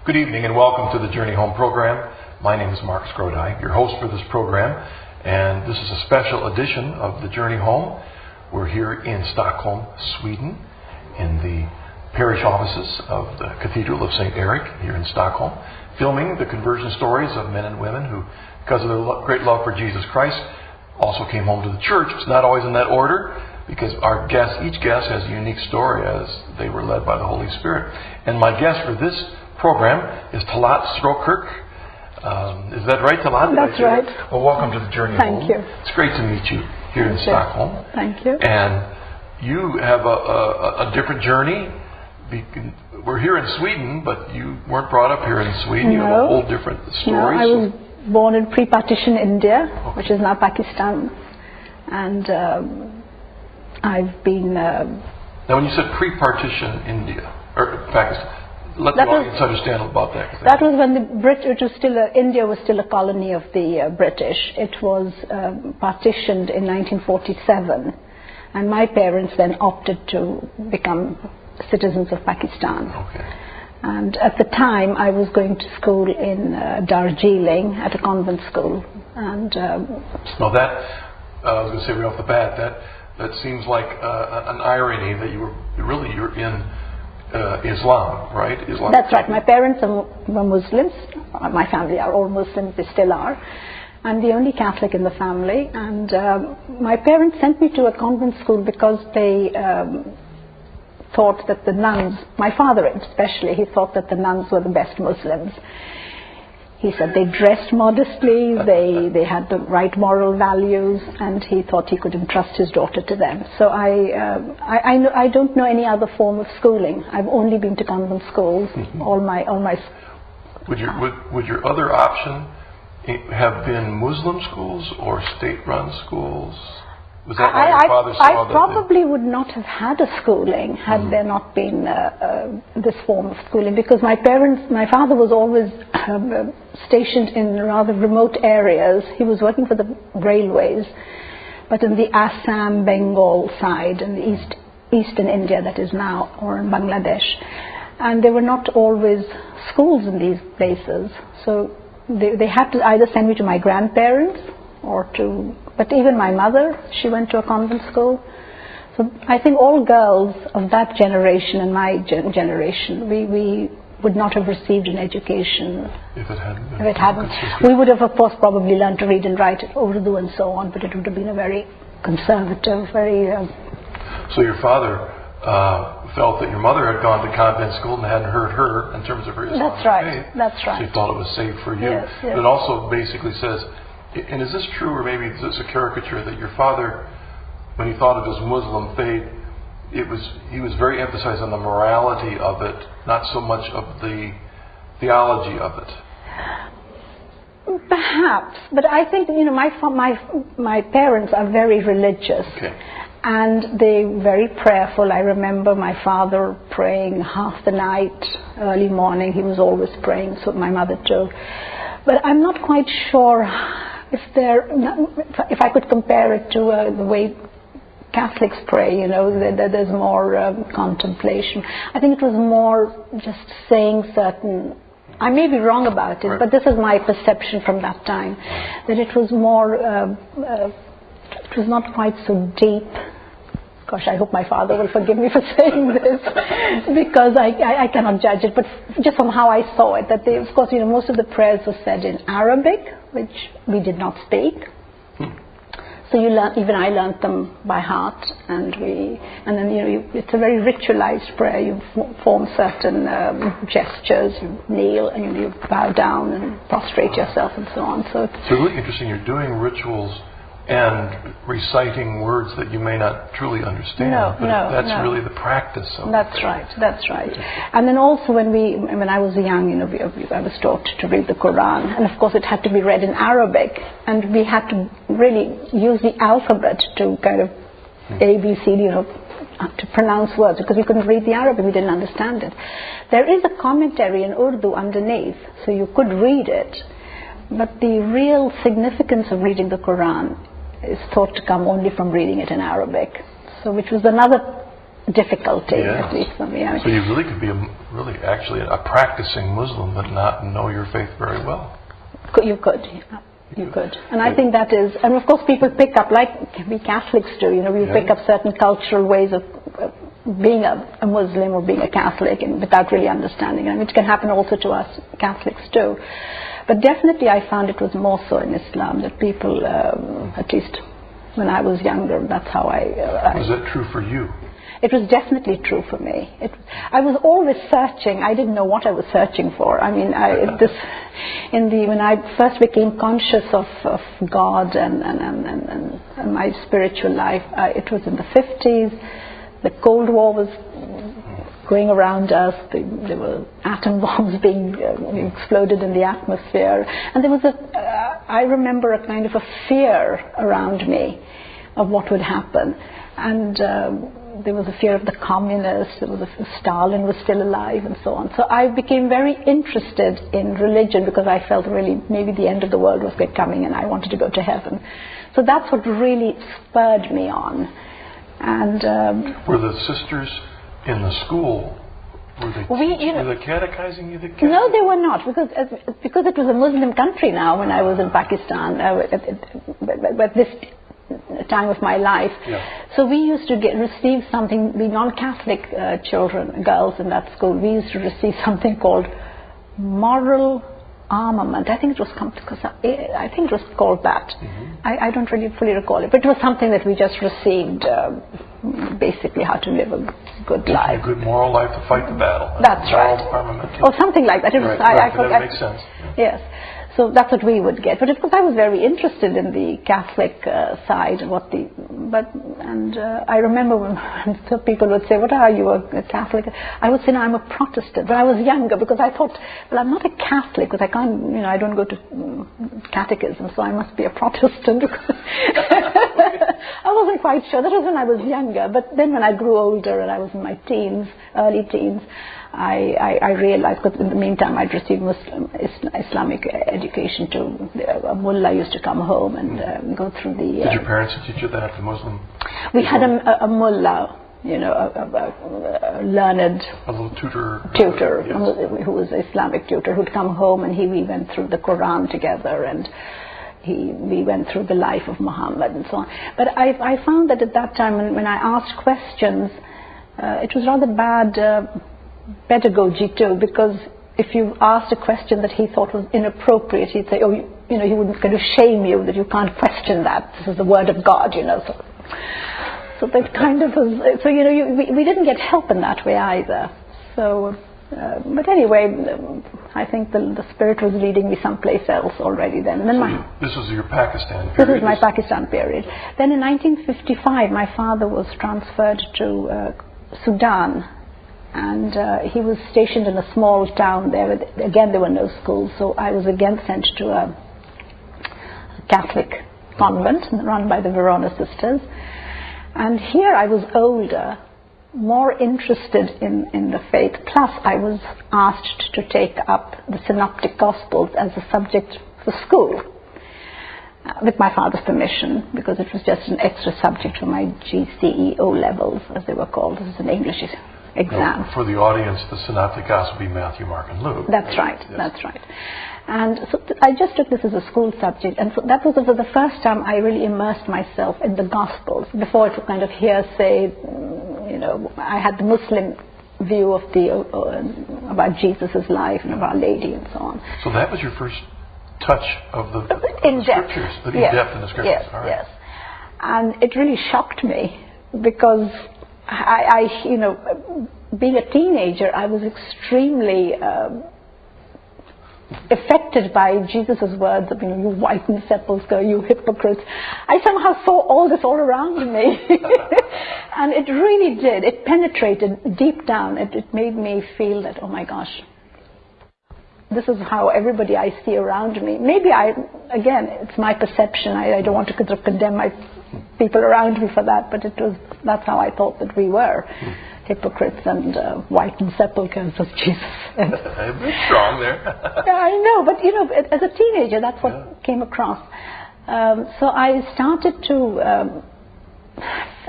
Good evening and welcome to the Journey Home program. My name is Mark Scrodai, your host for this program, and this is a special edition of the Journey Home. We're here in Stockholm, Sweden, in the parish offices of the Cathedral of St. Eric here in Stockholm, filming the conversion stories of men and women who, because of their great love for Jesus Christ, also came home to the church. It's not always in that order, because each guest has a unique story as they were led by the Holy Spirit. And my guest for this program is Talat Strohkirk. Is that right, Talat? That's right. Well, welcome to the Journey Home. Thank you. It's great to meet you here in Stockholm. Thank you. And you have a different journey. We're here in Sweden, but you weren't brought up here in Sweden. You have a whole different story. No, I was born in pre-partition India, which is now Pakistan. And I've been... Now, when you said pre-partition India, or Pakistan, let the audience understand about that. That was when India was still a colony of the British. It was partitioned in 1947, and my parents then opted to become citizens of Pakistan. Okay. And at the time, I was going to school in Darjeeling at a convent school. And now that I was going to say right off the bat, that seems like an irony that you're in Islam, right? Islam. That's right. My parents were Muslims. My family are all Muslims. They still are. I'm the only Catholic in the family. And my parents sent me to a convent school because they thought that the nuns, my father especially, he thought that the nuns were the best Muslims. He said they dressed modestly, they had the right moral values, and he thought he could entrust his daughter to them. So I don't know any other form of schooling. I've only been to convent schools. Would your other option have been Muslim schools or state-run schools? Was that why your father saw I probably would not have had a schooling had there not been this form of schooling, because my father was always stationed in rather remote areas. He was working for the railways, but in the Assam, Bengal side, in the eastern India that is now, or in Bangladesh. And there were not always schools in these places. So they had to either send me to my grandparents but even my mother, she went to a convent school. So I think all girls of that generation and my generation, we would not have received an education. If it hadn't. We would have, of course, probably learned to read and write Urdu and so on, but it would have been a very conservative, So your father felt that your mother had gone to convent school and hadn't hurt her in terms of her Islamic faith. That's right. So he thought it was safe for you. Yes. But it also basically says, and is this true, or maybe is this a caricature, that your father, when he thought of his Muslim faith, he was very emphasized on the morality of it, not so much of the theology of it? Perhaps, but I think my parents are very religious. Okay. And they're very prayerful. I remember my father praying half the night, early morning. He was always praying, so my mother too. But I'm not quite sure if I could compare it to the way Catholics pray, there's more contemplation. I think it was more just saying certain, I may be wrong about it, but this is my perception from that time, that it was more, it was not quite so deep. Gosh, I hope my father will forgive me for saying this, because I cannot judge it, but just from how I saw it, that of course, most of the prayers were said in Arabic, which we did not speak. So I learned them by heart, and then it's a very ritualized prayer. You form certain gestures, you kneel and you bow down and prostrate yourself and so on. So it's really interesting. You're doing rituals and reciting words that you may not truly understand. That's really the practice of it. That's right. And then also when I was young, I was taught to read the Quran, and of course it had to be read in Arabic, and we had to really use the alphabet to kind of A, B, C, D, to pronounce words, because we couldn't read the Arabic, we didn't understand it. There is a commentary in Urdu underneath, so you could read it, but the real significance of reading the Quran is thought to come only from reading it in Arabic. So which was another difficulty, Yeah. at least for me. So you really could be actually a practicing Muslim, but not know your faith very well. You could. And I think that is, and of course people pick up, like we Catholics do, we pick up certain cultural ways of being a Muslim or being a Catholic and without really understanding. I mean, it can happen also to us Catholics too. But definitely I found it was more so in Islam that people, at least when I was younger, that's how Was that true for you? It was definitely true for me. I was always searching. I didn't know what I was searching for. I mean, when I first became conscious of God and my spiritual life, it was in the 50s. The Cold War was going around us. There were atom bombs being exploded in the atmosphere, and there was I remember a kind of a fear around me of what would happen, and there was a fear of the communists. There was Stalin was still alive, and so on. So I became very interested in religion because I felt really maybe the end of the world was coming, and I wanted to go to heaven. So that's what really spurred me on. And were the sisters in the school? Were they catechizing you? No, they were not, because it was a Muslim country now. When I was in Pakistan, at this time of my life, so we used to receive something. The non-Catholic children, girls in that school, we used to receive something called moral armament. I think it was called that. I don't really fully recall it, but it was something that we just received, basically how to live a good life. A good moral life to fight the battle. That's right. Armament. Or something like that. It was, That makes sense. Yes. So that's what we would get. But of course I was very interested in the Catholic side. I remember when some people would say, "What are you, a Catholic?" I would say, "No, I'm a Protestant." When I was younger, because I thought, well, I'm not a Catholic, because I can't, I don't go to catechism, so I must be a Protestant. I wasn't quite sure. That was when I was younger. But then when I grew older and I was in my early teens, I realized, because in the meantime I'd received Islamic education too. A mullah used to come home and go through the... Did your parents teach you that, the Muslim? We had a mullah, a learned... A little tutor. Who was an Islamic tutor, who'd come home, and we went through the Quran together, and we went through the life of Muhammad and so on. But I found that at that time when I asked questions, it was rather bad pedagogy too, because if you asked a question that he thought was inappropriate, he'd say, he would kind of shame you that you can't question that. This is the word of God, So that kind of was. So we didn't get help in that way either. So, but anyway, I think the Spirit was leading me someplace else already then. And then this was your Pakistan period. This is my Pakistan period. Then in 1955, my father was transferred to Sudan. And he was stationed in a small town there. Again, there were no schools, so I was again sent to a Catholic convent run by the Verona Sisters. And here I was older, more interested in the faith. Plus, I was asked to take up the Synoptic Gospels as a subject for school, with my father's permission, because it was just an extra subject for my GCE O levels, as they were called. This is an English exam. Now, for the audience, the Synoptic Gospel would be Matthew, Mark, and Luke. That's right. Yes. That's right. And so I just took this as a school subject, and so that was the first time I really immersed myself in the Gospels. Before it was kind of hearsay, I had the Muslim view of about Jesus' life and of Our Lady and so on. So that was your first touch of the scriptures, the depth in the scriptures. Yes, all right. Yes. And it really shocked me, because I being a teenager, I was extremely affected by Jesus' words of, you whitened sepulchre, you hypocrites. I somehow saw all this all around me. And it really did. It penetrated deep down. It made me feel that, oh my gosh, this is how everybody I see around me. Maybe again, it's my perception. I don't want to condemn my people around me for that, but that's how I thought that we were. Hypocrites and whitened sepulchres of Jesus. A bit strong there. Yeah, I know, but as a teenager, that's what came across. So I started to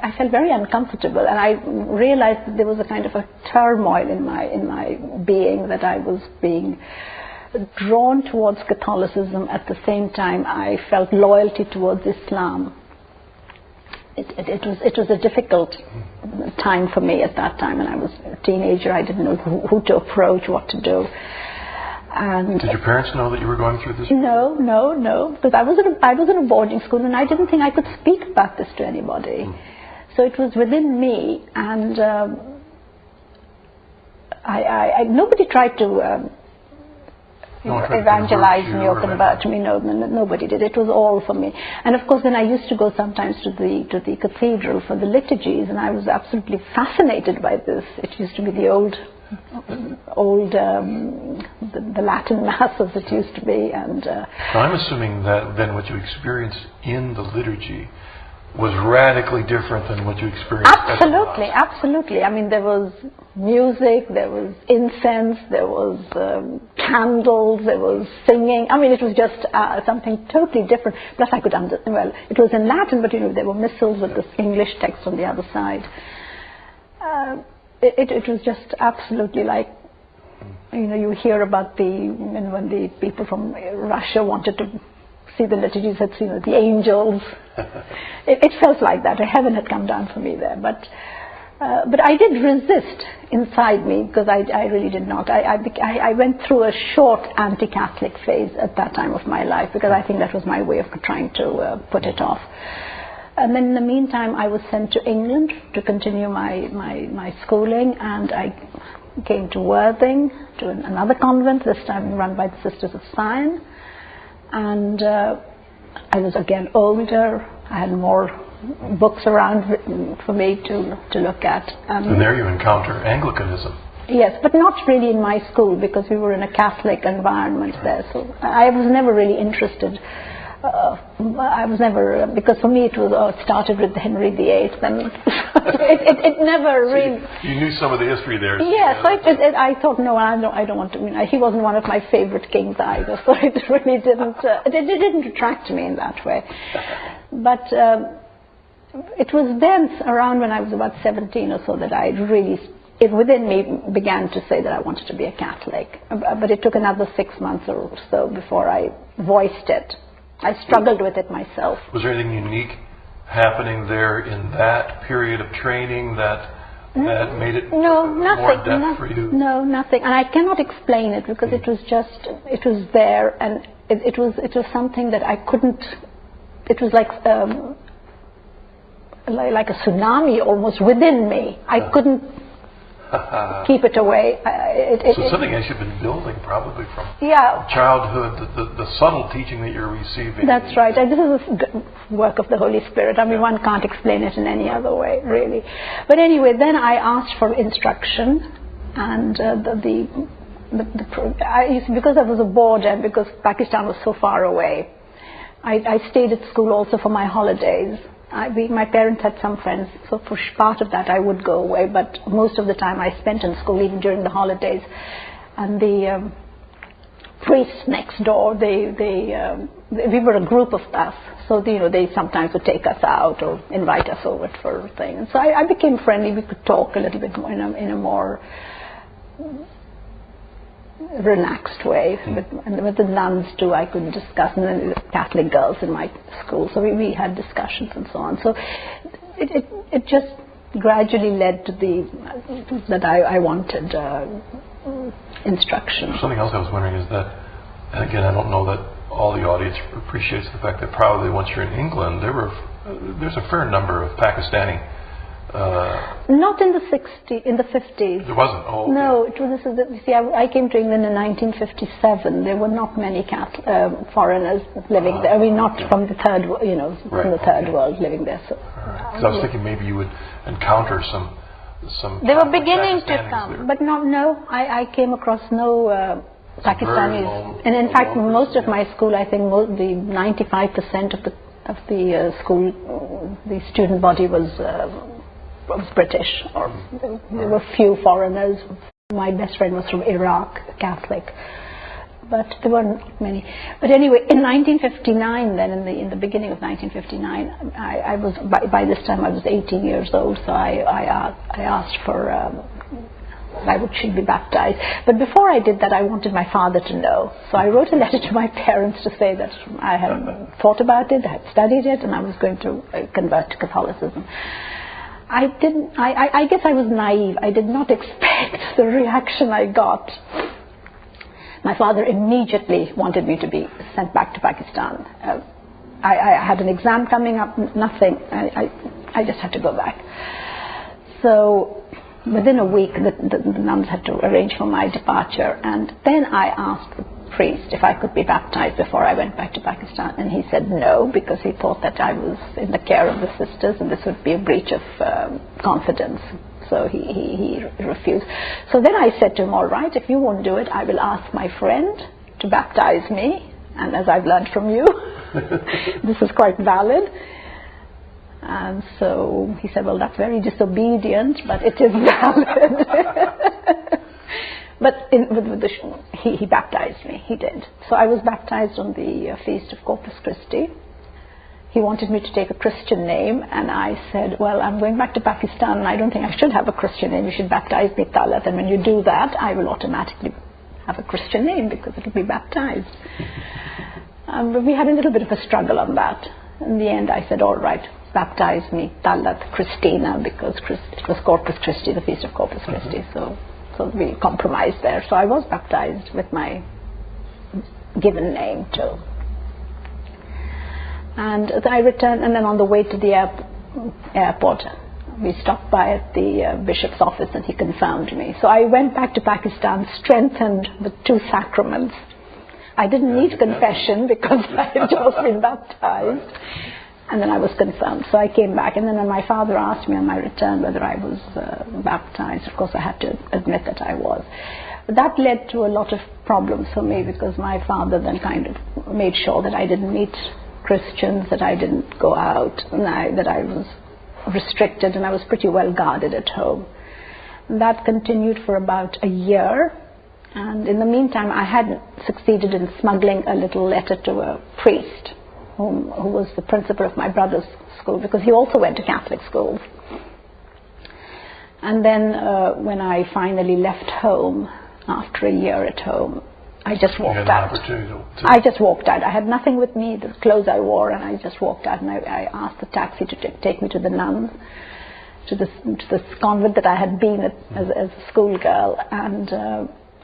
I felt very uncomfortable, and I realized that there was a kind of a turmoil in my being, that I was being drawn towards Catholicism. At the same time, I felt loyalty towards Islam. It was a difficult time for me at that time, and I was a teenager. I didn't know who to approach, what to do. And did your parents know that you were going through this? No, because I was in a boarding school, and I didn't think I could speak about this to anybody. So it was within me, and nobody tried to evangelize me or convert me. No, nobody did. It was all for me. And of course, then I used to go sometimes to the cathedral for the liturgies, and I was absolutely fascinated by this. It used to be the old the Latin Mass as it used to be. And now I'm assuming that then what you experienced in the liturgy was radically different than what you experienced at the Mass. Absolutely. I mean, there was music, there was incense, there was candles, there was singing. I mean, it was just something totally different. Plus, I could well, it was in Latin, but there were missals with this English text on the other side. It was just absolutely like, you hear about when the people from Russia wanted to see the liturgies, had seen the angels. It felt like that. Heaven had come down for me there. But I did resist inside me, because I really did not. I went through a short anti-Catholic phase at that time of my life, because I think that was my way of trying to put it off. And then in the meantime, I was sent to England to continue my schooling, and I came to Worthing, to another convent, this time run by the Sisters of Sion. And I was again older. I had more books around for me to look at. And there you encounter Anglicanism. Yes, but not really in my school, because we were in a Catholic environment there. So I was never really interested. Because for me it started with Henry VIII, and it never really. You knew some of the history there. Yes, I thought, no, I don't want to. He wasn't one of my favorite kings either, so it really didn't. It didn't attract me in that way. But it was then, around when I was about 17 or so, that I really, within me, began to say that I wanted to be a Catholic. But it took another 6 months or so before I voiced it. I struggled with it myself. Was there anything unique happening there in that period of training that made it more depth for you? No, nothing. And I cannot explain it, because it was there, and it was something that I couldn't. It was like a tsunami almost within me. I couldn't keep it away. So something else you've been building probably from Yeah. childhood, the subtle teaching that you're receiving. That's right. And this is a work of the Holy Spirit. I mean, one can't explain it in any other way, really. But anyway, then I asked for instruction, and because I was a board and because Pakistan was so far away, I stayed at school also for my holidays. My parents had some friends, so for part of that I would go away, but most of the time I spent in school, even during the holidays. And the priests next door, we were a group of us, so they sometimes would take us out or invite us over for things. So I became friendly. We could talk a little bit more in a more relaxed way. And with the nuns too, I could discuss, and then the Catholic girls in my school, so we had discussions and so on. So it just gradually led to that I wanted instruction. Something else I was wondering is that, and again, I don't know that all the audience appreciates the fact that probably once you're in England, there's a fair number of Pakistani. Not in the 50s. There wasn't? Oh, okay. No, it was. I came to England in 1957. There were not many foreigners living there. I mean, not from the third, from the third world living there. So, because I was thinking maybe you would encounter some. They were beginning to come, but no. I came across no Pakistanis, and in fact, most of my school, I think, the 95% of the school, the student body was British, or there were few foreigners. My best friend was from Iraq, Catholic, but there weren't many. But anyway, in 1959, then in the beginning of 1959, I was by this time I was 18 years old. So I asked for I should be baptized. But before I did that, I wanted my father to know. So I wrote a letter to my parents to say that I had thought about it, I had studied it, and I was going to convert to Catholicism. I guess I was naive. I did not expect the reaction I got. My father immediately wanted me to be sent back to Pakistan. I had an exam coming up, nothing. I just had to go back. So within a week, the nuns had to arrange for my departure, and then I asked the priest if I could be baptized before I went back to Pakistan, and he said no, because he thought that I was in the care of the sisters and this would be a breach of confidence. So he refused. So then I said to him, all right, if you won't do it, I will ask my friend to baptize me, and as I've learned from you, this is quite valid. And so he said, well, that's very disobedient, but it is valid. But he baptized me, he did. So I was baptized on the feast of Corpus Christi. He wanted me to take a Christian name, and I said, well, I'm going back to Pakistan, and I don't think I should have a Christian name. You should baptize me Talat, and when you do that, I will automatically have a Christian name because it will be baptized. But we had a little bit of a struggle on that. In the end, I said, all right, baptize me Talat Christina, because it was Corpus Christi, the feast of Corpus Christi. So we compromised there. So I was baptized with my given name too. And I returned, and then on the way to the airport, we stopped by at the bishop's office, and he confirmed me. So I went back to Pakistan strengthened with 2 sacraments. I didn't need confession because I had just been baptized. And then I was confirmed. So I came back, and then when my father asked me on my return whether I was baptized, of course I had to admit that I was. But that led to a lot of problems for me, because my father then kind of made sure that I didn't meet Christians, that I didn't go out, and that I was restricted, and I was pretty well guarded at home. And that continued for about a year, and in the meantime I had succeeded in smuggling a little letter to a priest who was the principal of my brother's school, because he also went to Catholic schools. And then when I finally left home, after a year at home, I just walked out. I just walked out. I had nothing with me, the clothes I wore, and I just walked out, and I asked the taxi to take me to the nuns, to this convent that I had been at as a schoolgirl, and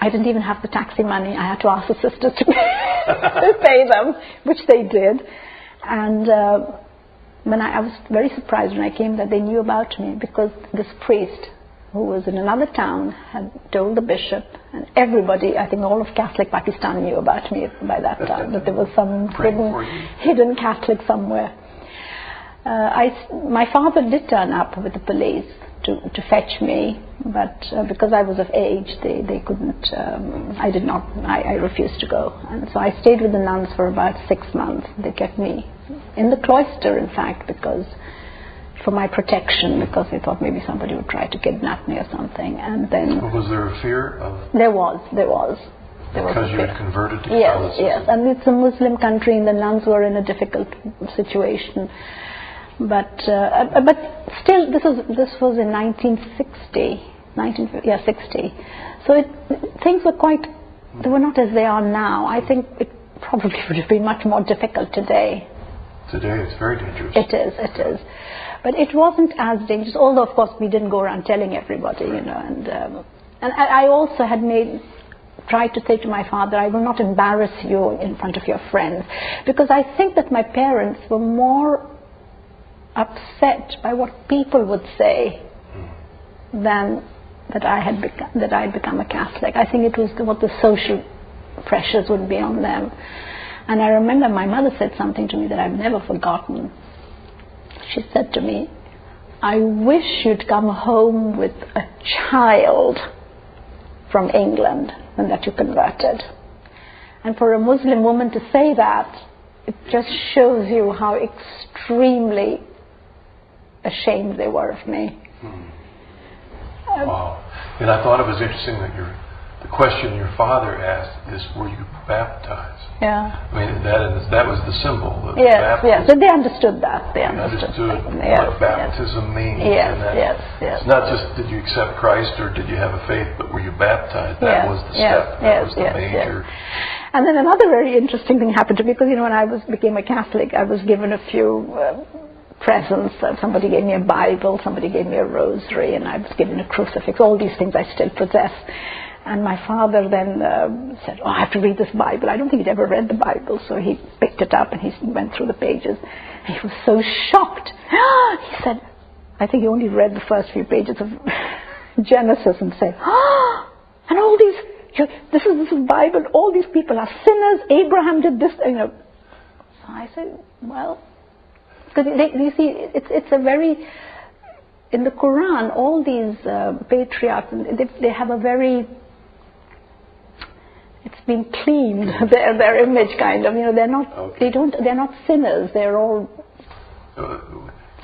I didn't even have the taxi money. I had to ask the sisters to pay them, which they did. And when I was very surprised when I came that they knew about me, because this priest, who was in another town, had told the bishop, and everybody, I think all of Catholic Pakistan knew about me by that time, that there was some hidden Catholic somewhere. My father did turn up with the police to fetch me, but because I was of age, they couldn't, I refused to go. And so I stayed with the nuns for about 6 months. They kept me in the cloister, in fact, for my protection, because they thought maybe somebody would try to kidnap me or something. And then... Was there a fear of... There was. Because you had converted to Catholicism? Yes, and it's a Muslim country, and the nuns were in a difficult situation. But still, this was in 1960. So things were they were not as they are now. I think it probably would have been much more difficult today. Today it's very dangerous. It is. But it wasn't as dangerous, although of course we didn't go around telling everybody, and I also had tried to say to my father, I will not embarrass you in front of your friends, because I think that my parents were more upset by what people would say than that I had become a Catholic. I think it was what the social pressures would be on them. And I remember my mother said something to me that I've never forgotten. She said to me, I wish you'd come home with a child from England and that you converted. And for a Muslim woman to say that, it just shows you how extremely ashamed they were of me. Wow. And I thought it was interesting that the question your father asked is, were you baptized? Yeah. I mean, that was the symbol. The Yes, baptism. yes. So they understood that. They Understood Yes, what baptism means. Yes, and that yes, yes. It's not just did you accept Christ or did you have a faith, but were you baptized? That was the yes, step. That was the yes, major. yes. And then another very interesting thing happened to me, because when I became a Catholic, I was given a few presents. Somebody gave me a Bible, somebody gave me a rosary, and I was given a crucifix. All these things I still possess. And my father then said, "Oh, I have to read this Bible." I don't think he'd ever read the Bible, so he picked it up and he went through the pages. And he was so shocked. He said, I think he only read the first few pages of Genesis and said, and all these, this is Bible, all these people are sinners, Abraham did this, So I said, well, because you see, it's a very, in the Quran, all these patriarchs, they have a very, it's been cleaned, their image kind of, they're not, they're not sinners, they're all.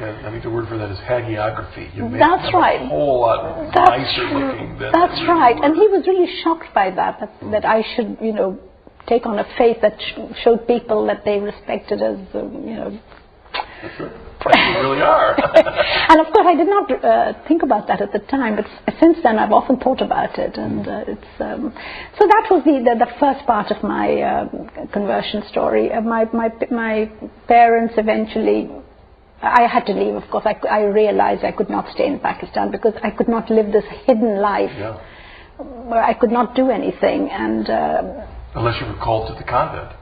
I think the word for that is hagiography. You make That's them right. a whole lot nicer looking than That's really right. were. And he was really shocked by that I should, take on a faith that showed people that they respected as, That's right. You really are. And of course, I did not think about that at the time, but since then I've often thought about it, and it's so that was the first part of my conversion story. My parents eventually. I had to leave, of course. I realized I could not stay in Pakistan because I could not live this hidden life where I could not do anything. And unless you were called to the convent.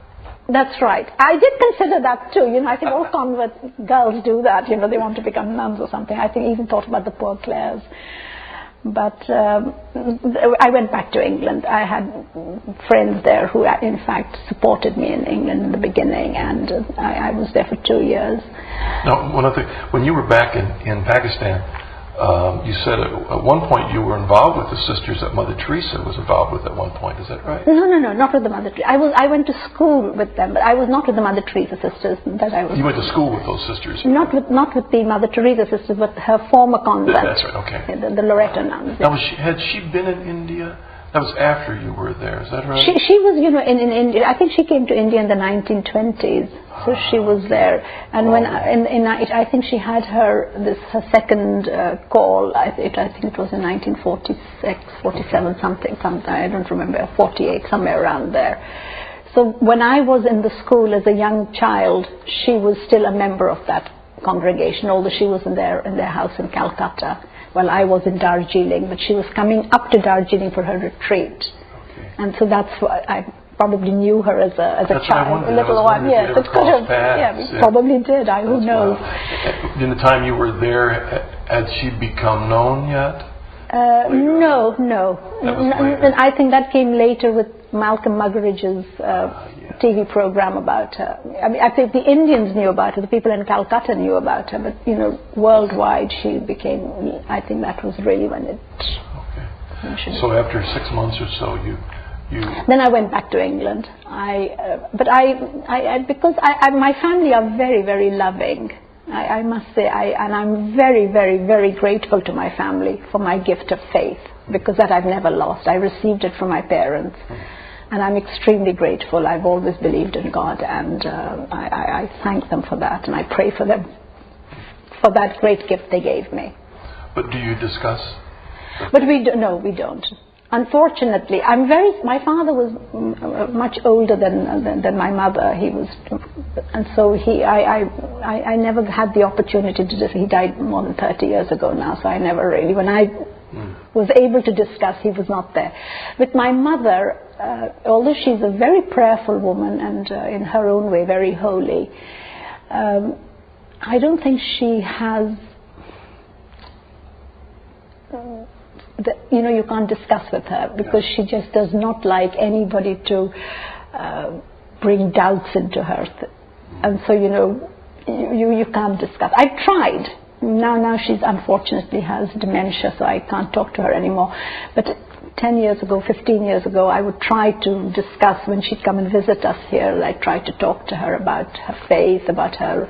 That's right. I did consider that too. I think all convent girls do that. They want to become nuns or something. I think I even thought about the poor Clares. But I went back to England. I had friends there who, in fact, supported me in England in the beginning, and I was there for 2 years. Now, one other thing, when you were back in Pakistan, you said at one point you were involved with the sisters that Mother Teresa was involved with at one point. Is that right? No, not with the Mother Teresa. I went to school with them, but I was not with the Mother Teresa sisters. You went to school with those sisters? Not with the Mother Teresa sisters, but her former convent. That's right. Okay. The Loreto nuns. Now, had she been in India? That was after you were there. Is that right? She was, in India. I think she came to India in the 1920s. So she was there, and when I think she had her second call. I think it was in 1946, 47, something. I don't remember, 48, somewhere around there. So when I was in the school as a young child, she was still a member of that congregation, although she was in their house in Calcutta, while I was in Darjeeling. But she was coming up to Darjeeling for her retreat, and so that's why I probably knew her as a child, a little one. Yes, it could have. Yeah, we probably did. Who knows? In the time you were there, had she become known yet? No. And I think that came later with Malcolm Muggeridge's TV program about her. I mean, I think the Indians knew about her, the people in Calcutta knew about her, but worldwide she became. I think that was really when it. Okay. So after 6 months or so, Then I went back to England. Because my family are very, very loving. I must say, and I'm very, very, very grateful to my family for my gift of faith, because that I've never lost. I received it from my parents, and I'm extremely grateful. I've always believed in God, and I thank them for that, and I pray for them for that great gift they gave me. But do you discuss? But no, we don't. Unfortunately, my father was much older than my mother. He was, and so I never had the opportunity to discuss. He died more than 30 years ago now, so I never really, when I was able to discuss, he was not there. With my mother, although she's a very prayerful woman and in her own way very holy, I don't think she has. You can't discuss with her, because she just does not like anybody to bring doubts into her, and so you can't discuss. I tried. Now she's unfortunately has dementia, so I can't talk to her anymore. But 10 years ago, 15 years ago, I would try to discuss when she'd come and visit us here. I tried to talk to her about her faith, about her.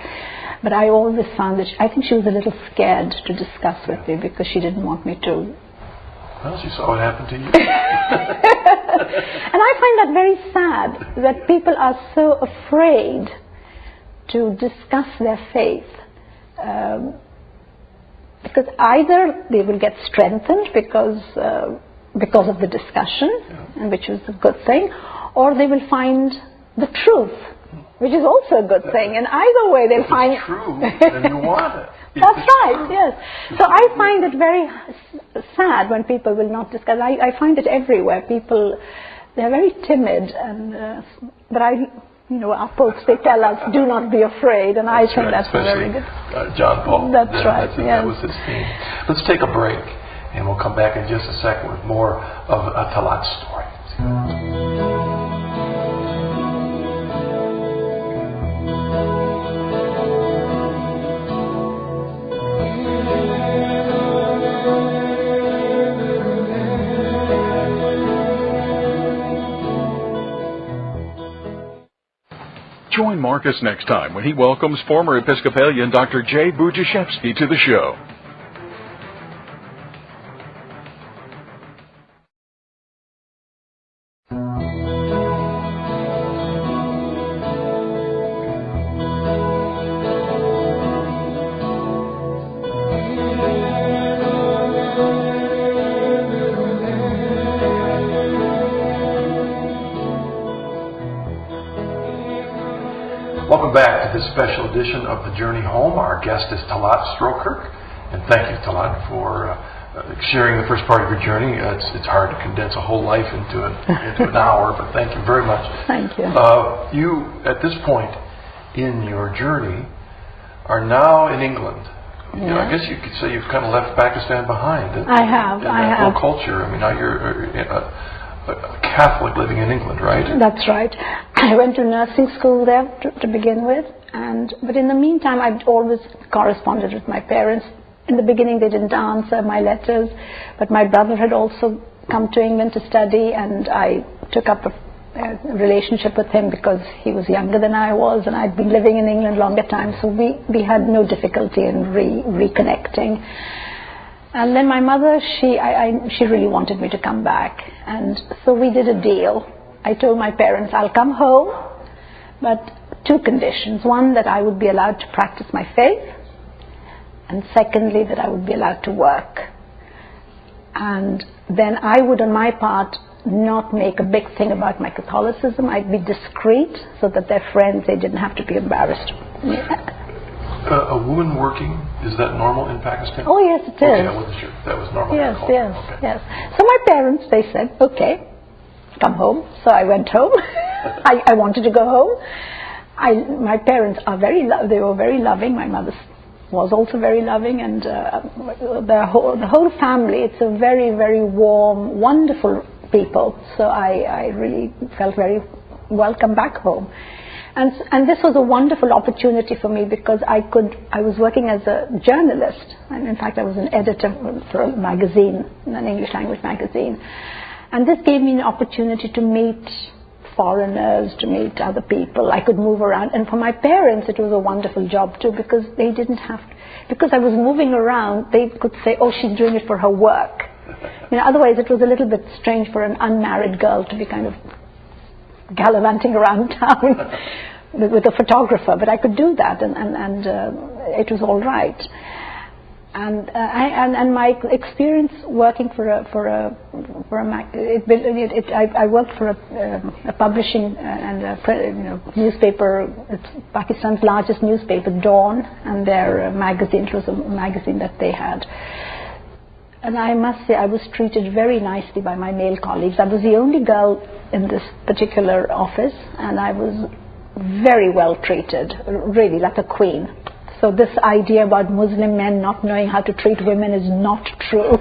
But I always found that I think she was a little scared to discuss with me, because she didn't want me to Well, she saw what happened to you. And I find that very sad, that people are so afraid to discuss their faith. Because either they will get strengthened because of the discussion, and which is a good thing, or they will find the truth, which is also a good thing. And either way, they'll find it's true, then you want it. That's right, yes. So I find it very sad when people will not discuss. I find it everywhere. People, they're very timid, and but our popes, they tell us, do not be afraid, and I think that's very good. John Paul. That's right, yes. That was his theme. Let's take a break, and we'll come back in just a second with more of Talat's story. Join Marcus next time when he welcomes former Episcopalian Dr. Jay Budziszewski to the show. Welcome back to this special edition of The Journey Home. Our guest is Talat Strokirk. And thank you, Talat, for sharing the first part of your journey. It's hard to condense a whole life into an hour, but thank you very much. Thank you. You, at this point in your journey, are now in England. Yeah. You know, I guess you could say you've kind of left Pakistan behind. I have. Whole culture. I mean, now you're a Catholic living in England, right? That's right. I went to nursing school there to begin with, but in the meantime I'd always corresponded with my parents. In the beginning they didn't answer my letters, but my brother had also come to England to study, and I took up a relationship with him because he was younger than I was, and I'd been living in England longer time, so we had no difficulty in reconnecting. And then my mother, she really wanted me to come back, and so we did a deal. I told my parents, I'll come home, but two conditions. One, that I would be allowed to practice my faith, and secondly, that I would be allowed to work. And then I would, on my part, not make a big thing about my Catholicism. I'd be discreet so that their friends, they didn't have to be embarrassed. A woman working, is that normal in Pakistan? Oh yes, it is. Okay, I wasn't sure that was normal. Yes, yes, okay. Yes. So my parents, they said, okay, come home. So I went home. I wanted to go home. My parents are they were very loving. My mother was also very loving, and the whole family, it's a very, very warm, wonderful people. So I really felt very welcome back home. And this was a wonderful opportunity for me because I was working as a journalist, and in fact I was an editor for a magazine, an English language magazine. And this gave me an opportunity to meet foreigners, to meet other people. I could move around, and for my parents it was a wonderful job too, because they didn't have to, because I was moving around, they could say, oh, she's doing it for her work. You know, otherwise it was a little bit strange for an unmarried girl to be kind of gallivanting around town with a photographer, but I could do that, and it was all right. And my experience working I worked for a publishing and a newspaper. It's Pakistan's largest newspaper, Dawn, and their magazine. It was a magazine that they had. And I must say, I was treated very nicely by my male colleagues. I was the only girl in this particular office, and I was very well treated, really like a queen. So this idea about Muslim men not knowing how to treat women is not true.